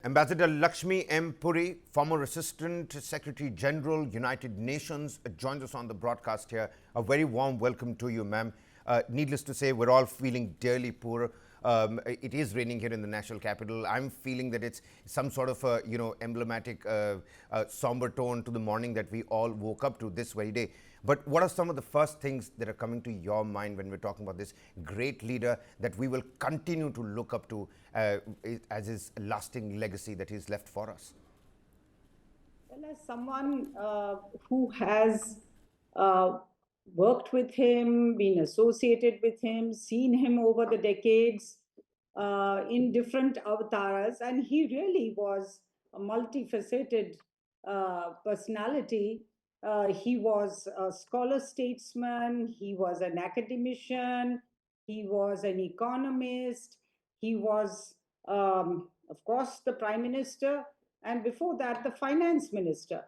Ambassador Lakshmi M. Puri, former Assistant Secretary General, United Nations, joins us on the broadcast here. A very warm welcome to you, ma'am. Needless to say, we're all feeling dearly poor. It is raining here in the national capital. I'm feeling that it's some sort of a, emblematic, somber tone to the morning that we all woke up to this very day. But what are some of the first things that are coming to your mind when we're talking about this great leader that we will continue to look up to as his lasting legacy that he's left for us? Well, as someone who has worked with him, been associated with him, seen him over the decades in different avatars, and he really was a multifaceted personality. He was a scholar statesman, he was an academician, he was an economist, he was, of course, the prime minister, and before that, the finance minister.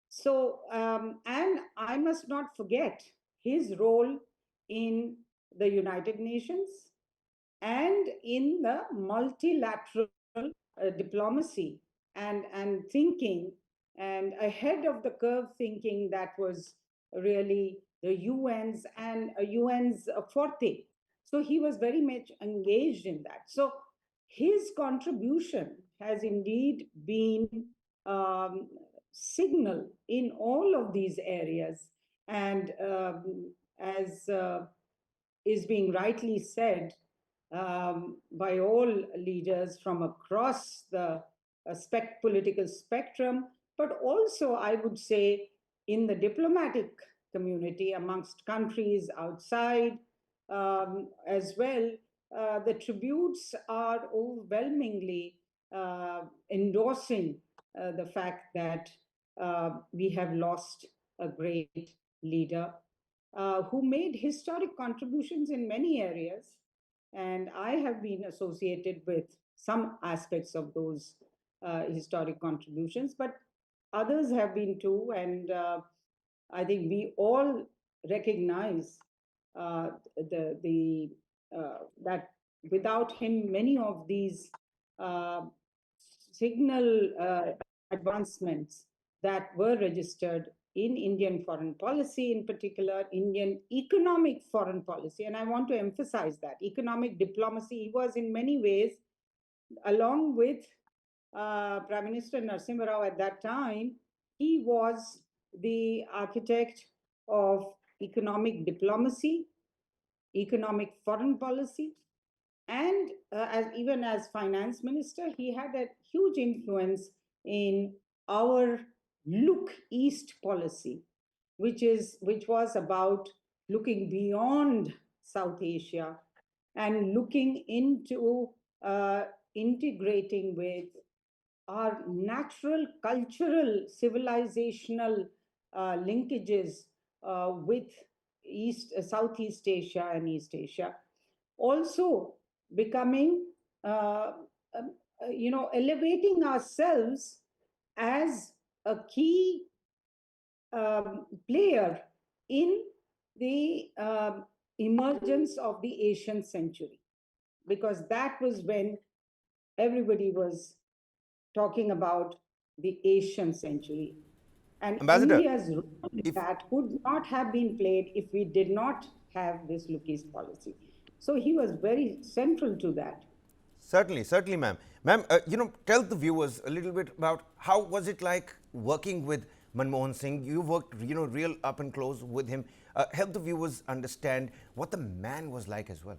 So, and I must not forget his role in the United Nations and in the multilateral diplomacy and thinking, and ahead of the curve thinking that was really the UN's and UN's forte. So he was very much engaged in that. So his contribution has indeed been signal in all of these areas. And as is being rightly said by all leaders from across the political spectrum, but also, I would say, in the diplomatic community amongst countries outside as well, the tributes are overwhelmingly endorsing the fact that we have lost a great leader who made historic contributions in many areas. And I have been associated with some aspects of those historic contributions, but others have been too. And I think we all recognize that without him, many of these signal advancements that were registered in Indian foreign policy, in particular, Indian economic foreign policy. And I want to emphasize that economic diplomacy, he was in many ways, along with Prime Minister Narasimha Rao at that time, he was the architect of economic diplomacy, economic foreign policy, and even as finance minister, he had a huge influence in our Look East policy, which was about looking beyond South Asia and looking into integrating with our natural cultural civilizational linkages with Southeast Asia and East Asia. Also becoming, elevating ourselves as a key player in the emergence of the Asian century, because that was when everybody was talking about the Asian century. And Ambassador, India's role in that could not have been played if we did not have this Look East policy. So he was very central to that. Certainly, ma'am. Ma'am, tell the viewers a little bit about how was it like working with Manmohan Singh. You worked, real up and close with him. Help the viewers understand what the man was like as well.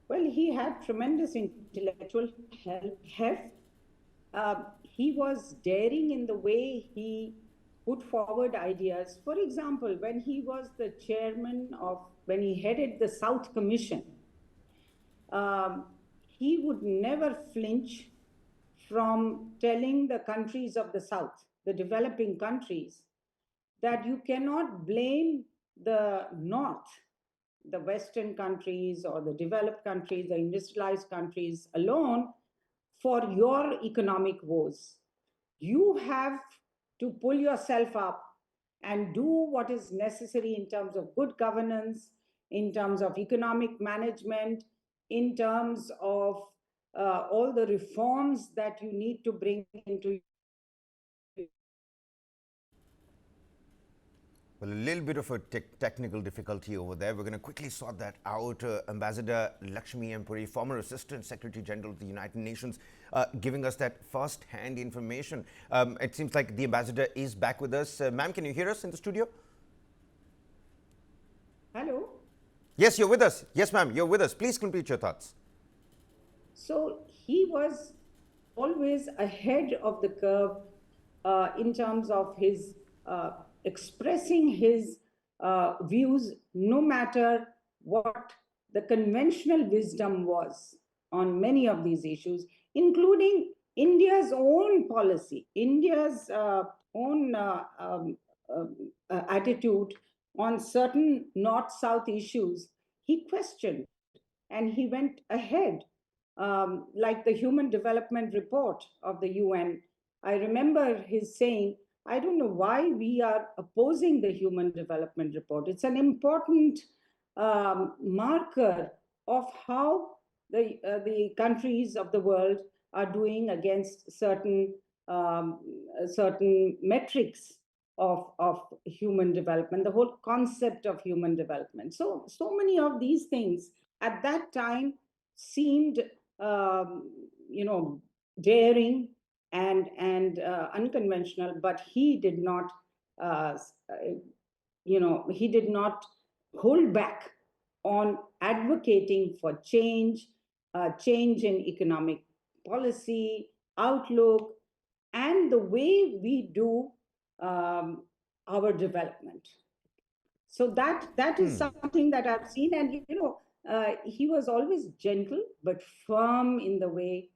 Well, he had tremendous intellectual heft. He was daring in the way he put forward ideas. For example, when he was the when he headed the South Commission, he would never flinch from telling the countries of the South, the developing countries, that you cannot blame the North, the Western countries or the developed countries, the industrialized countries alone for your economic woes. You have to pull yourself up and do what is necessary in terms of good governance, in terms of economic management, in terms of all the reforms that you need to bring into Well, a little bit of a technical difficulty over there. We're going to quickly sort that out. Ambassador Lakshmi M. Puri, former Assistant Secretary General of the United Nations, giving us that first-hand information. It seems like the ambassador is back with us. Ma'am, can you hear us in the studio? Hello. Yes, you're with us. Yes, ma'am, you're with us. Please complete your thoughts. So he was always ahead of the curve in terms of his expressing his views, no matter what the conventional wisdom was on many of these issues, including India's own policy, India's own attitude on certain North South issues. He questioned and he went ahead, like the Human Development Report of the UN. I remember his saying, I don't know why we are opposing the Human Development Report. It's an important marker of how the countries of the world are doing against certain metrics of human development, the whole concept of human development. So many of these things at that time seemed, you know, daring and unconventional, but he did not, uh, he did not hold back on advocating for change, change in economic policy, outlook, and the way we do our development. So that is something that I've seen, and he was always gentle but firm in the way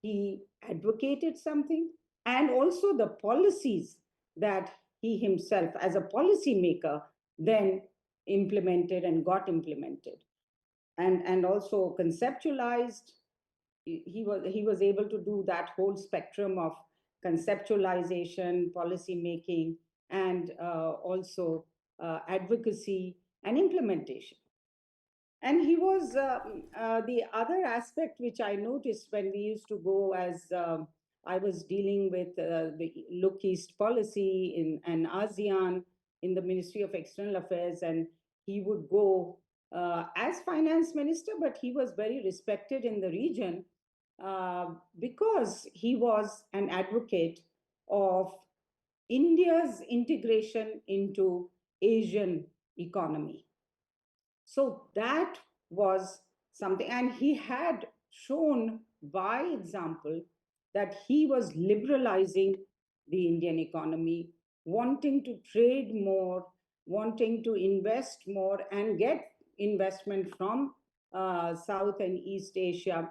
he advocated something, and also the policies that he himself, as a policy maker, then implemented and got implemented, and also conceptualized. He was able to do that whole spectrum of conceptualization, policy making, and also advocacy and implementation. And he was the other aspect which I noticed when we used to go, as I was dealing with the Look East policy in and ASEAN in the Ministry of External Affairs, and he would go as finance minister, but he was very respected in the region because he was an advocate of India's integration into Asian economy. So that was something, and he had shown by example that he was liberalizing the Indian economy, wanting to trade more, wanting to invest more, and get investment from South and East Asia,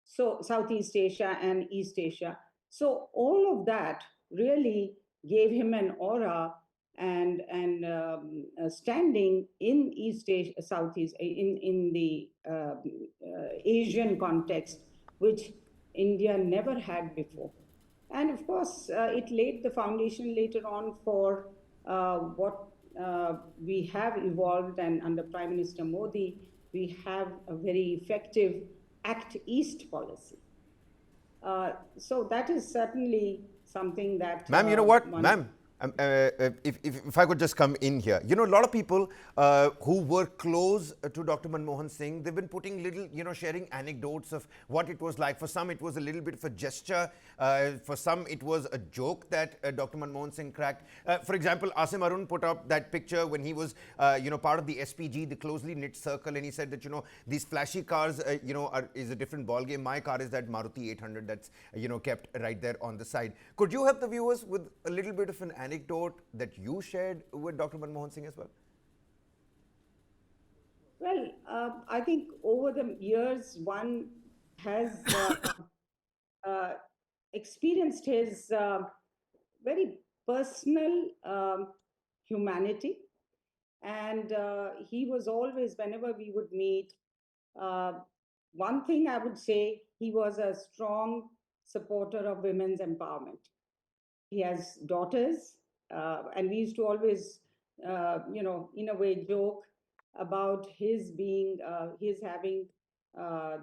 so Southeast Asia and East Asia. So all of that really gave him an aura and standing in East Asia, Southeast, in the Asian context, which India never had before. And of course, it laid the foundation later on for what we have evolved. And under Prime Minister Modi, we have a very effective Act East policy. So that is certainly something that Ma'am, you know what? one. Ma'am, if I could just come in here. You know, a lot of people who were close to Dr. Manmohan Singh, they've been putting little, sharing anecdotes of what it was like. For some, it was a little bit of a gesture. For some, it was a joke that Dr. Manmohan Singh cracked. For example, Asim Arun put up that picture when he was, part of the SPG, the closely knit circle, and he said that, these flashy cars, is a different ballgame. My car is that Maruti 800 that's, kept right there on the side. Could you help the viewers with a little bit of an anecdote that you shared with Dr. Manmohan Singh as well? Well, I think over the years, one has uh, experienced his very personal humanity. And he was always, whenever we would meet, uh, one thing I would say, he was a strong supporter of women's empowerment. He has daughters, and we used to always, in a way, joke about his having uh,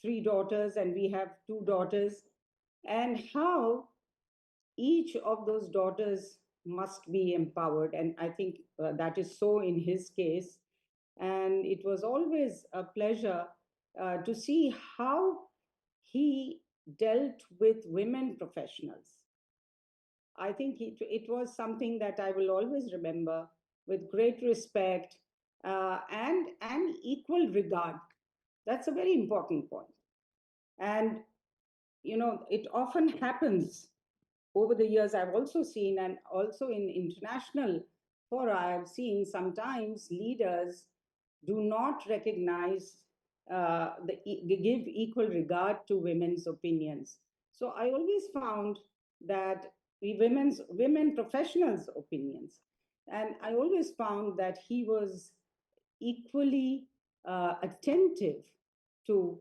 three daughters, and we have two daughters, and how each of those daughters must be empowered. And I think that is so in his case. And it was always a pleasure to see how he dealt with women professionals. I think it was something that I will always remember with great respect and equal regard. That's a very important point. And, it often happens over the years. I've also seen, and also in international fora, I've seen sometimes leaders do not recognize, give equal regard to women's opinions. So I always found that women professionals' opinions, and I always found that he was equally attentive to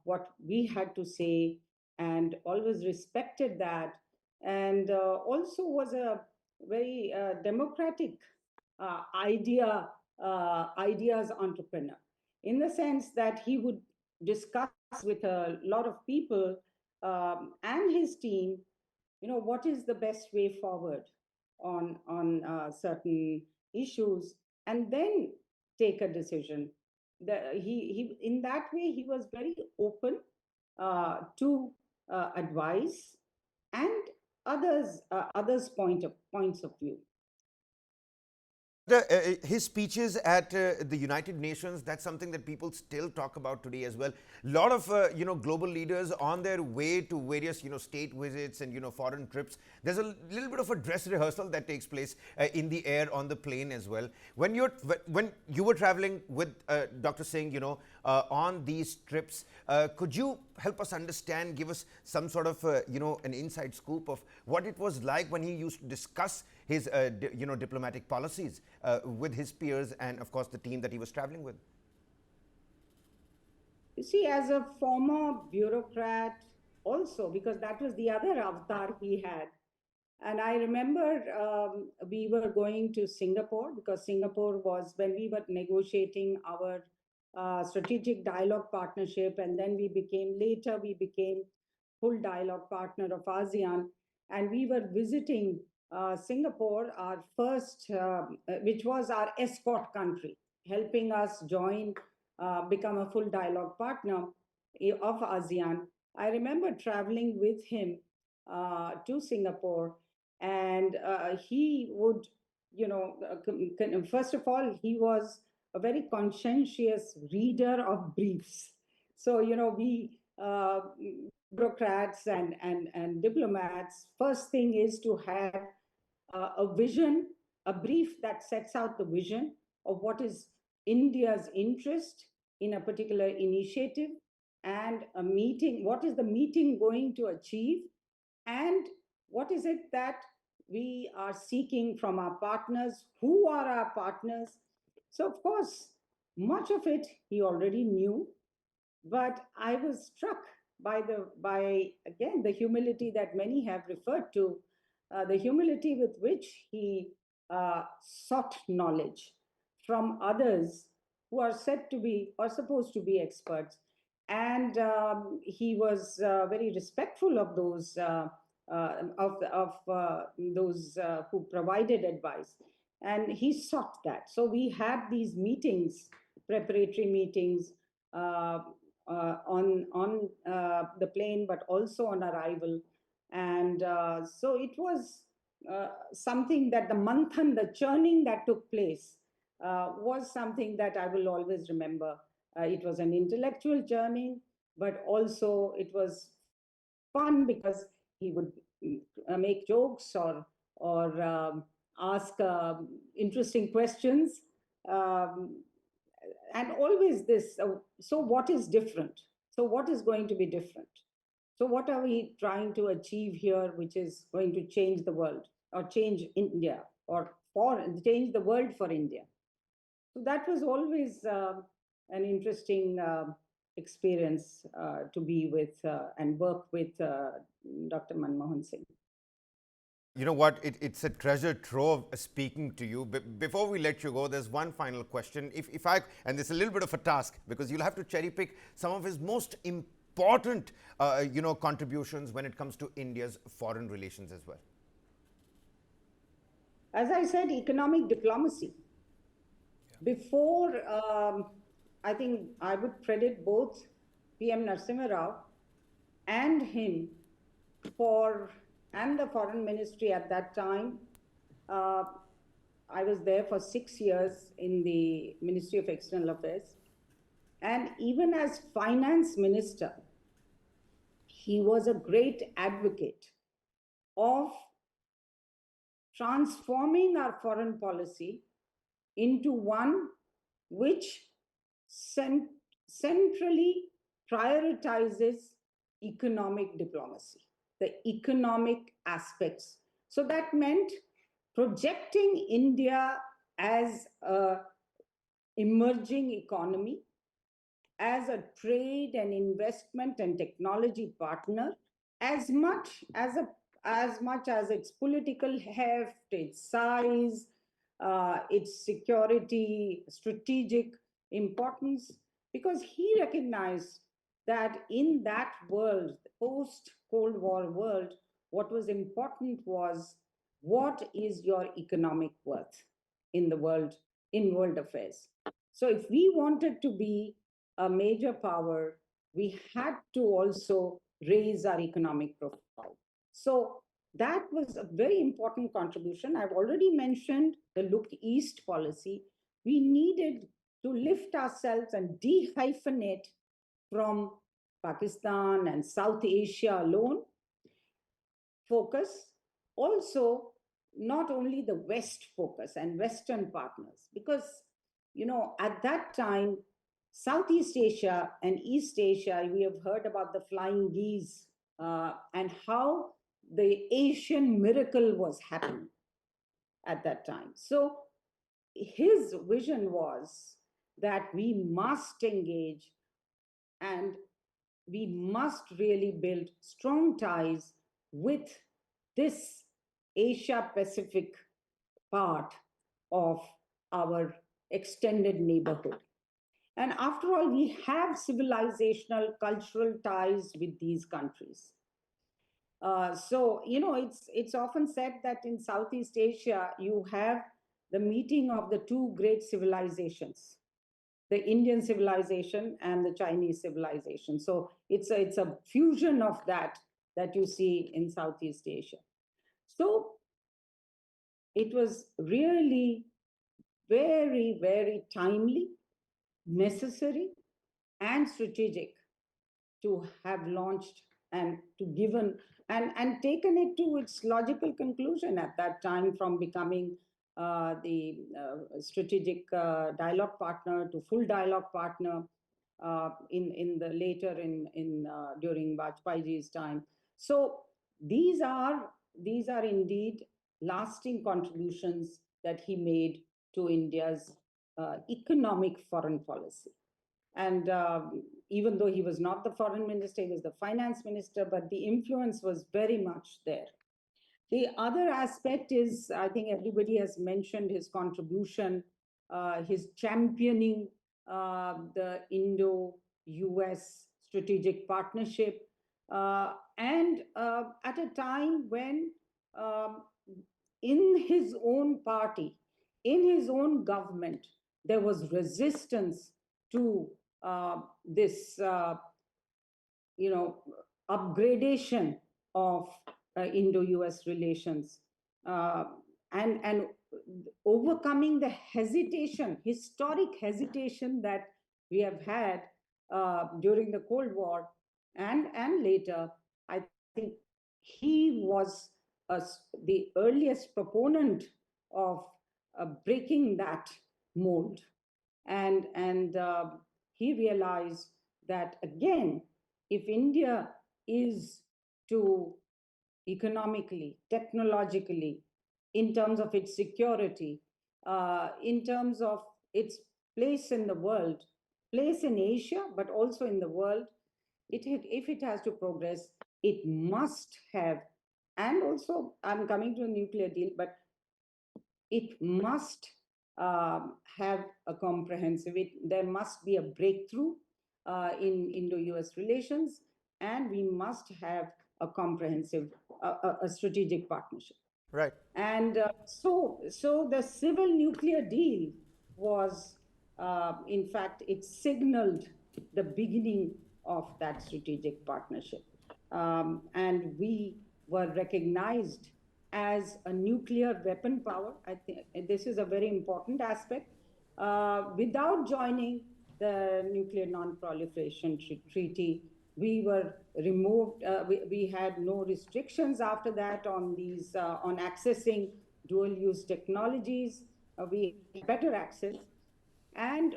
what we had to say, and always respected that, and also was a very democratic ideas entrepreneur, in the sense that he would discuss with a lot of people and his team, what is the best way forward on certain issues, and then take a decision. He in that way he was very open to advice and others points of view. His speeches at the United Nations, that's something that people still talk about today as well. A lot of global leaders on their way to various state visits and foreign trips, there's a little bit of a dress rehearsal that takes place in the air, on the plane as well. When you were traveling with Dr. Singh, on these trips, could you help us understand, give us some sort of an inside scoop of what it was like when he used to discuss his diplomatic policies with his peers and of course the team that he was traveling with? You see, as a former bureaucrat, also, because that was the other avatar he had. And I remember we were going to Singapore, because Singapore was when we were negotiating our strategic dialogue partnership, and then we became full dialogue partner of ASEAN, and we were visiting Singapore, our first, which was our escort country, helping us become a full dialogue partner of ASEAN. I remember traveling with him to Singapore, and he would, first of all, he was a very conscientious reader of briefs. So, we bureaucrats and diplomats, first thing is to have a vision, a brief that sets out the vision of what is India's interest in a particular initiative, and a meeting, what is the meeting going to achieve, and what is it that we are seeking from our partners, who are our partners. So, of course, much of it he already knew, but I was struck by again the humility that many have referred to, the humility with which he sought knowledge from others who are said to be or supposed to be experts, and he was very respectful of those those who provided advice, and he sought that. So we had these meetings, preparatory meetings, uh, on the plane, but also on arrival. And so it was something that the manthan, the churning that took place, was something that I will always remember. It was an intellectual journey, but also it was fun because he would make jokes or ask interesting questions. Um, and always this, so what is different? So what is going to be different? So what are we trying to achieve here, which is going to change the world, or change India, or for change the world for India? So that was always an interesting experience to be with and work with Dr. Manmohan Singh. You know what? It's a treasure trove speaking to you. Before we let you go, there's one final question. If I, and it's a little bit of a task because you'll have to cherry pick some of his most important, contributions when it comes to India's foreign relations as well. As I said, economic diplomacy. Before, I think I would credit both PM Narasimha Rao and him for, and the foreign ministry at that time. Uh, I was there for 6 years in the Ministry of External Affairs. And even as finance minister, he was a great advocate of transforming our foreign policy into one which centrally prioritizes economic diplomacy, the economic aspects. So that meant projecting India as a emerging economy, as a trade and investment and technology partner, as much as its political heft, its size, its security, strategic importance, because he recognized that in that world, post Cold War world, what was important was what is your economic worth in the world, in world affairs. So if we wanted to be a major power, we had to also raise our economic profile. So that was a very important contribution. I've already mentioned the Look East policy. We needed to lift ourselves and dehyphenate from Pakistan and South Asia alone focus, also not only the West focus and Western partners, because, at that time, Southeast Asia and East Asia, we have heard about the flying geese and how the Asian miracle was happening at that time. So his vision was that we must engage and we must really build strong ties with this Asia Pacific part of our extended neighborhood. And after all, we have civilizational, cultural ties with these countries. So it's often said that in Southeast Asia you have the meeting of the two great civilizations, the Indian civilization and the Chinese civilization. So it's a fusion of that you see in Southeast Asia. So it was really very, very timely, necessary, and strategic to have launched and to given and taken it to its logical conclusion at that time, from becoming the strategic dialogue partner to full dialogue partner in the later in during Vajpayee's time. So these are indeed lasting contributions that he made to India's economic foreign policy. And even though he was not the foreign minister, he was the finance minister, but the influence was very much there. The other aspect is, I think everybody has mentioned his contribution, his championing the Indo-US strategic partnership, and at a time when um, in his own party, in his own government, there was resistance to this, you know, upgradation of Indo-US relations, uh, and overcoming the hesitation, historic hesitation that we have had during the Cold War and later. I think he was the earliest proponent of breaking that mold, and he realized that again, if India is to economically, technologically, in terms of its security, in terms of its place in the world, place in Asia, but also in the world, if it has to progress, it must have And also, I'm coming to a nuclear deal, but it must have a comprehensive, there must be a breakthrough in Indo-US relations, and we must have a comprehensive, a strategic partnership. Right. And so the civil nuclear deal was, in fact, it signaled the beginning of that strategic partnership. And we were recognized as a nuclear weapon power. I think this is a very important aspect. Without joining the Nuclear Non-Proliferation Treaty, we were removed. We had no restrictions after that on these on accessing dual-use technologies. We had better access, and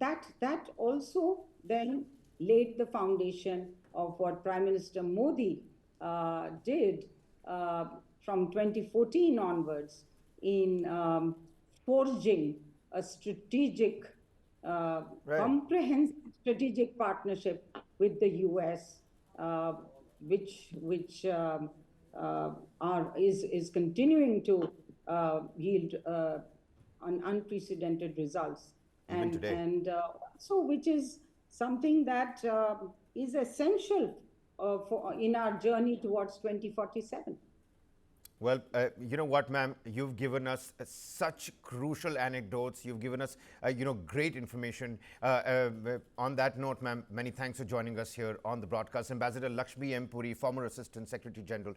that also then laid the foundation of what Prime Minister Modi did from 2014 onwards in forging a strategic, Right. comprehensive strategic partnership with the US, which is continuing to yield unprecedented results, Even and today. also which is something that is essential for in our journey towards 2047. Well, you know what, ma'am? You've given us such crucial anecdotes. You've given us, great information. On that note, ma'am, many thanks for joining us here on the broadcast. Ambassador Lakshmi M. Puri, former Assistant Secretary General.